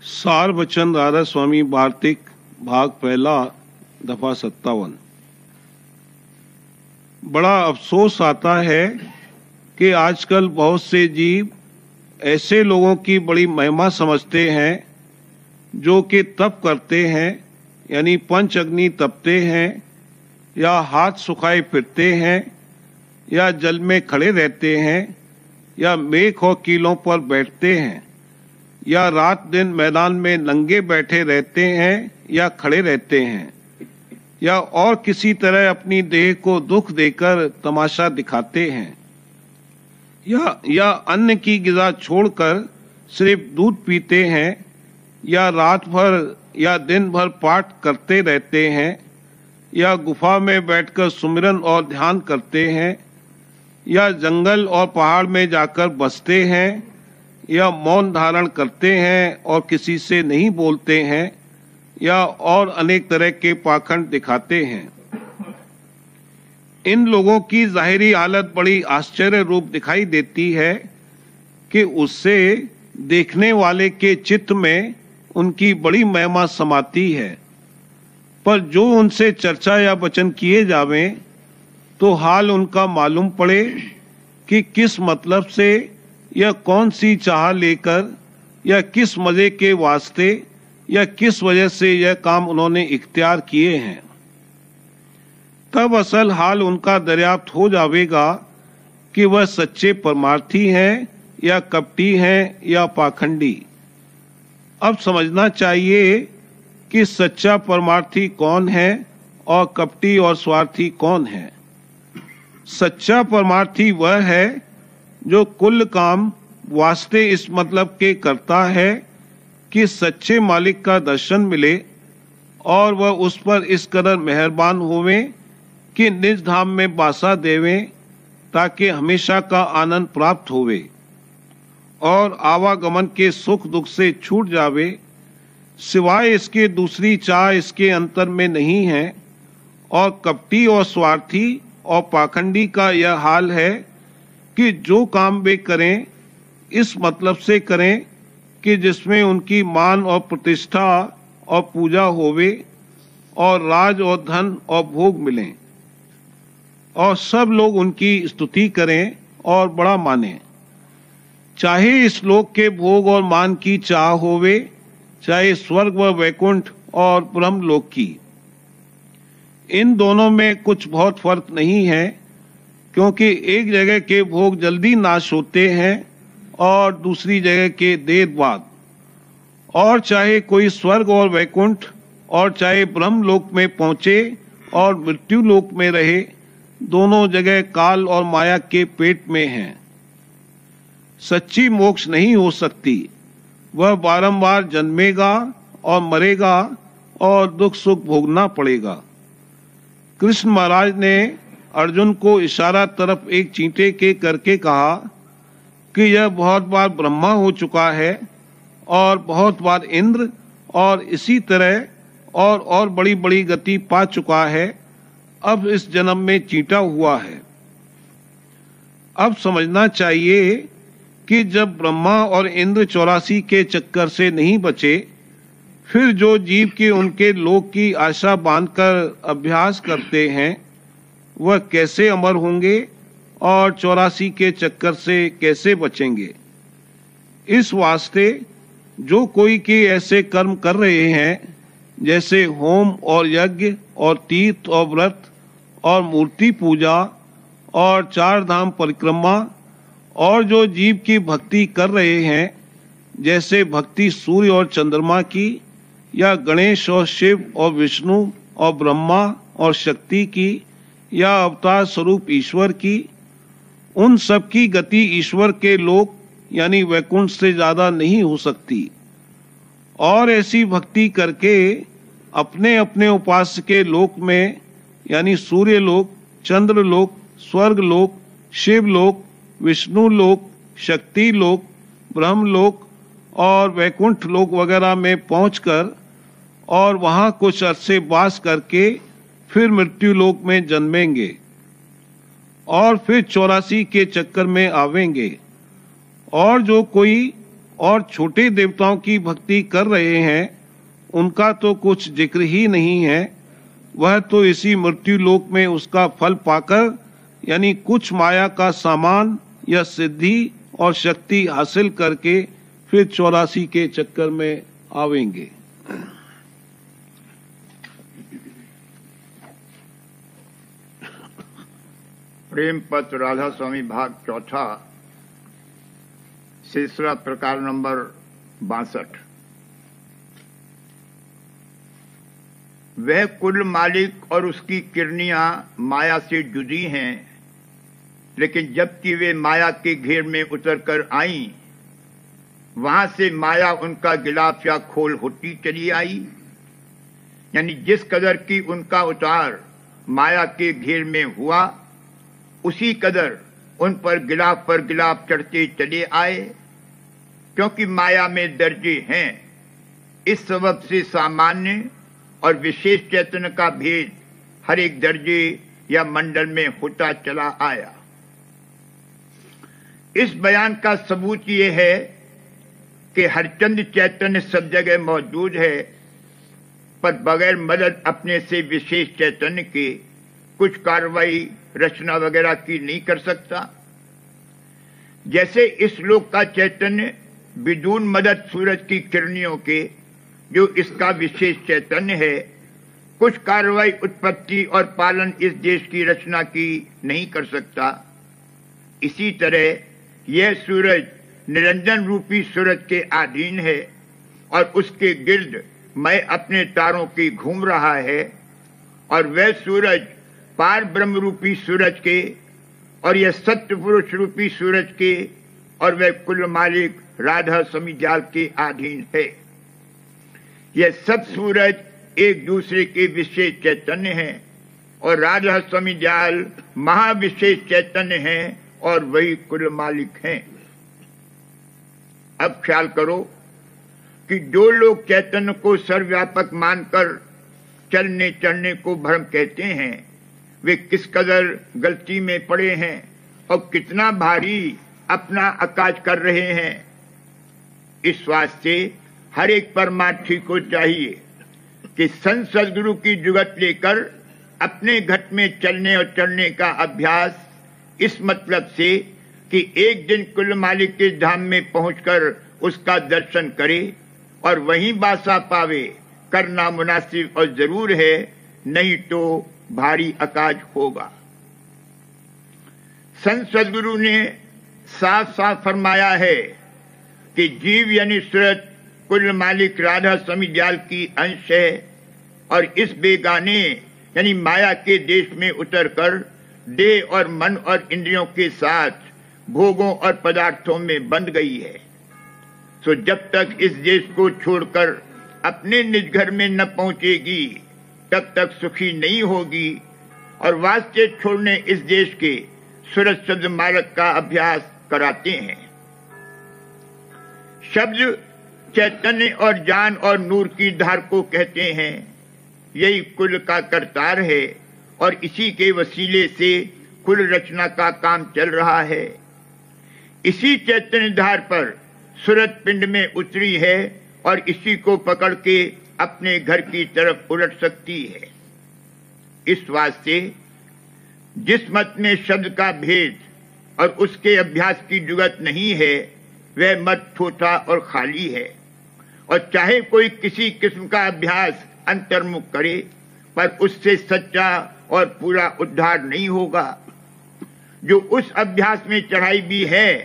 सार वचन राधा स्वामी वार्तिक भाग पहला दफा 57। बड़ा अफसोस आता है कि आजकल बहुत से जीव ऐसे लोगों की बड़ी महिमा समझते हैं जो कि तप करते हैं, यानी पंच अग्नि तपते हैं, या हाथ सुखाए फिरते हैं, या जल में खड़े रहते हैं, या मेख और कीलों पर बैठते हैं, या रात दिन मैदान में नंगे बैठे रहते हैं या खड़े रहते हैं, या और किसी तरह अपनी देह को दुख देकर तमाशा दिखाते हैं, या अन्न की ग़िज़ा छोड़कर सिर्फ दूध पीते हैं, या रात भर या दिन भर पाठ करते रहते हैं, या गुफा में बैठकर सुमिरन और ध्यान करते हैं, या जंगल और पहाड़ में जाकर बसते हैं, या मौन धारण करते हैं और किसी से नहीं बोलते हैं, या और अनेक तरह के पाखंड दिखाते हैं। इन लोगों की जाहिरी हालत बड़ी आश्चर्य रूप दिखाई देती है कि उससे देखने वाले के चित्त में उनकी बड़ी महिमा समाती है, पर जो उनसे चर्चा या वचन किए जावें तो हाल उनका मालूम पड़े कि किस मतलब से या कौन सी चाह लेकर या किस मजे के वास्ते या किस वजह से यह काम उन्होंने इख्तियार किए हैं, तब असल हाल उनका दरियाफ्त हो जावेगा कि वह सच्चे परमार्थी हैं या कपटी हैं या पाखंडी। अब समझना चाहिए कि सच्चा परमार्थी कौन है और कपटी और स्वार्थी कौन है। सच्चा परमार्थी वह है जो कुल काम वास्ते इस मतलब के करता है कि सच्चे मालिक का दर्शन मिले और वह उस पर इस कदर मेहरबान होवें कि निज धाम में बासा देवें ताकि हमेशा का आनंद प्राप्त होवे और आवागमन के सुख दुख से छूट जावे। सिवाय इसके दूसरी चाह इसके अंतर में नहीं है। और कपटी और स्वार्थी और पाखंडी का यह हाल है कि जो काम वे करें इस मतलब से करें कि जिसमें उनकी मान और प्रतिष्ठा और पूजा होवे और राज और धन और भोग मिलें और सब लोग उनकी स्तुति करें और बड़ा माने, चाहे इस लोक के भोग और मान की चाह होवे, चाहे स्वर्ग व वैकुंठ और ब्रह्मलोक की। इन दोनों में कुछ बहुत फर्क नहीं है, क्योंकि एक जगह के भोग जल्दी नाश होते हैं और दूसरी जगह के देर बाद। और चाहे कोई स्वर्ग और वैकुंठ और चाहे ब्रह्मलोक में पहुंचे और मृत्यु लोक में रहे, दोनों जगह काल और माया के पेट में हैं। सच्ची मोक्ष नहीं हो सकती, वह बारंबार जन्मेगा और मरेगा और दुख सुख भोगना पड़ेगा। कृष्ण महाराज ने अर्जुन को इशारा तरफ एक चींटे के करके कहा कि यह बहुत बार ब्रह्मा हो चुका है और बहुत बार इंद्र और इसी तरह और बड़ी बड़ी गति पा चुका है, अब इस जन्म में चींटा हुआ है। अब समझना चाहिए कि जब ब्रह्मा और इंद्र 84 के चक्कर से नहीं बचे, फिर जो जीव के उनके लोक की आशा बांधकर अभ्यास करते हैं वह कैसे अमर होंगे और 84 के चक्कर से कैसे बचेंगे। इस वास्ते जो कोई के ऐसे कर्म कर रहे हैं जैसे होम और यज्ञ और तीर्थ और व्रत और मूर्ति पूजा और 4 धाम परिक्रमा, और जो जीव की भक्ति कर रहे हैं जैसे भक्ति सूर्य और चंद्रमा की, या गणेश और शिव और विष्णु और ब्रह्मा और शक्ति की, या अवतार स्वरूप ईश्वर की, उन सब की गति ईश्वर के लोक यानी वैकुंठ से ज्यादा नहीं हो सकती। और ऐसी भक्ति करके अपने अपने उपास्य के लोक में यानी सूर्य लोक, चंद्र लोक, स्वर्ग लोक, शिव लोक, विष्णु लोक, शक्ति लोक, ब्रह्म लोक और वैकुंठ लोक वगैरह में पहुंचकर और वहां कुछ अरसे वास करके फिर मृत्यु लोक में जन्मेंगे और फिर 84 के चक्कर में आवेंगे। और जो कोई और छोटे देवताओं की भक्ति कर रहे हैं, उनका तो कुछ जिक्र ही नहीं है। वह तो इसी मृत्यु लोक में उसका फल पाकर यानी कुछ माया का सामान या सिद्धि और शक्ति हासिल करके फिर 84 के चक्कर में आवेंगे। प्रेम पत्र राधा स्वामी भाग चौथा, सिलसिला प्रकार नंबर 62। वह कुल मालिक और उसकी किरनियां माया से जुदी हैं, लेकिन जबकि वे माया के घेर में उतरकर आईं, वहां से माया उनका गिलाफ या खोल होती चली आई। यानी जिस कदर की उनका उतार माया के घेर में हुआ, उसी कदर उन पर गिलाफ चढ़ते चले आए। क्योंकि माया में दर्जे हैं, इस सबब से सामान्य और विशेष चैतन्य का भेद हर एक दर्जे या मंडल में होता चला आया। इस बयान का सबूत ये है कि हरचंद चैतन्य सब जगह मौजूद है, पर बगैर मदद अपने से विशेष चैतन्य के कुछ कार्रवाई रचना वगैरह की नहीं कर सकता। जैसे इस लोक का चैतन्य बिदून मदद सूरज की किरणियों के, जो इसका विशेष चैतन्य है, कुछ कार्रवाई उत्पत्ति और पालन इस देश की रचना की नहीं कर सकता, इसी तरह यह सूरज निरंजन रूपी सूरज के अधीन है और उसके गिर्द मैं अपने तारों की घूम रहा है, और वह सूरज पार ब्रह्म रूपी सूरज के, और यह सत्य पुरुष रूपी सूरज के, और वह कुल मालिक राधा स्वामी जाल के अधीन है। यह सब सूरज एक दूसरे के विशेष चैतन्य हैं, और राधा स्वामी जाल महाविशेष चैतन्य हैं, और वही कुल मालिक हैं। अब ख्याल करो कि जो लोग चैतन्य को सर्वव्यापक मानकर चलने चलने को भ्रम कहते हैं, वे किस कदर गलती में पड़े हैं और कितना भारी अपना अकाज कर रहे हैं। इस वास्ते हर एक परमार्थी को चाहिए कि संत सद्गुरु की जुगत लेकर अपने घट में चलने और चलने का अभ्यास, इस मतलब से कि एक दिन कुल मालिक के धाम में पहुंचकर उसका दर्शन करे और वहीं बासा पावे, करना मुनासिब और जरूर है, नहीं तो भारी अकाज होगा। संत सद्गुरु ने साफ साफ फरमाया है कि जीव यानी सूरज कुल मालिक राधा स्वामी जाल की अंश है, और इस बेगाने यानी माया के देश में उतरकर देह और मन और इंद्रियों के साथ भोगों और पदार्थों में बंध गई है। सो जब तक इस देश को छोड़कर अपने निज घर में न पहुंचेगी, तब तक सुखी नहीं होगी, और वास्ते छोड़ने इस देश के सूरज शब्द मार्ग का अभ्यास कराते हैं। शब्द चैतन्य और जान और नूर की धार को कहते हैं। यही कुल का करतार है, और इसी के वसीले से कुल रचना का काम चल रहा है। इसी चैतन्य धार पर सूरज पिंड में उतरी है, और इसी को पकड़ के अपने घर की तरफ उलट सकती है। इस वास्ते जिस मत में शब्द का भेद और उसके अभ्यास की जुगत नहीं है, वह मत छोटा और खाली है, और चाहे कोई किसी किस्म का अभ्यास अंतर्मुख करे, पर उससे सच्चा और पूरा उद्धार नहीं होगा। जो उस अभ्यास में चढ़ाई भी है,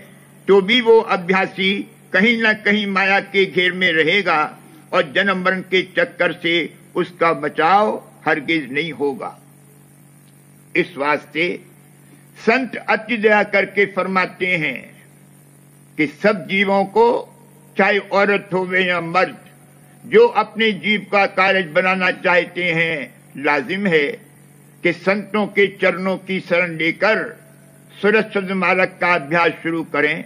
तो भी वो अभ्यासी कहीं न कहीं माया के घेर में रहेगा, और जन्म मरण के चक्कर से उसका बचाव हरगिज नहीं होगा। इस वास्ते संत अति दया करके फरमाते हैं कि सब जीवों को, चाहे औरत हो या मर्द, जो अपने जीव का कारज बनाना चाहते हैं, लाजिम है कि संतों के चरणों की शरण लेकर सूरज शब्द मार्ग का अभ्यास शुरू करें,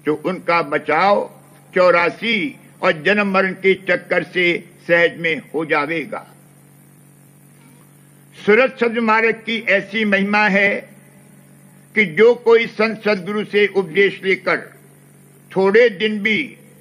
तो उनका बचाव 84 और जन्म मरण के चक्कर से सहज में हो जाएगा। सूरज शब्द मार्ग की ऐसी महिमा है कि जो कोई संत सद्गुरु से उपदेश लेकर थोड़े दिन भी